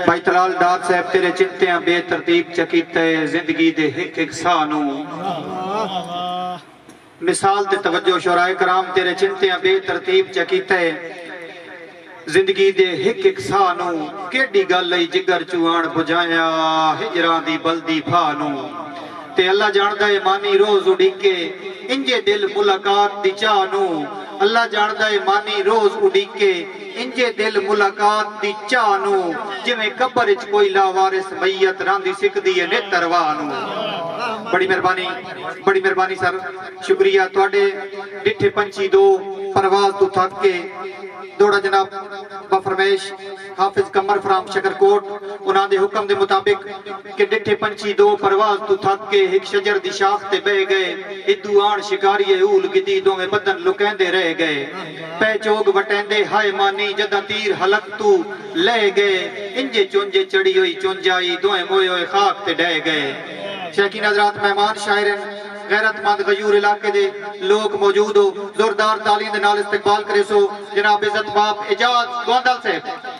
भाई तलाल डार साहब तेरे चिंतियां बेतरतीब चकीते जिंदगी दे हिक हिक सानू मिसाल ते तवज्जो शोराए कराम तेरे चिंतियां बेतरतीब चकीते जिंदगी दे हिक हिक सानू केडी गल आई जिगर चुआण बुझाया हिजरां दी बलदी फानू ते अल्लाह जानदा है मानी रोज उड़ीके इंजे दिल मुलाकात दी चाहनू अल्लाह जानदा है मानी रोज उड़ीके इंजे दिल मुलाकात दी चाहनू जिवें कब्र विच कोई लावारिस मैयत रांदी सिकदी है नेतरवानू। बड़ी मेहरबानी सर, शुक्रिया तुहाडे डिठे पंछी दो परवाज तो थक के दौड़ा जनाब बफरमेश हाफिज कमर फराम शकरकोट उन्हां दे हुक्म दे मुताबिक कि डिठे पंछी दो परवाज तो थक के एक शजर दी शाख ते बह गए इदू आण शिकारी ऊल गिदी दोवें बदन लुकैंदे रह गए पै चोग वटेंदे हाय मानी जदा तीर हलक तू ले गए इंजे चुंजे चढ़ी हुई चुंजाई दोवें मोए होए खाक ते डह गए। शैकीन हजरात, मेहमान शायरन गैरतमंद गयूर इलाके दे लोग मौजूद हो, जोरदार तालीम दे नाल इस्तकबाल करे सो जनाब इज्जत बाप एजाज गोंदल साहब।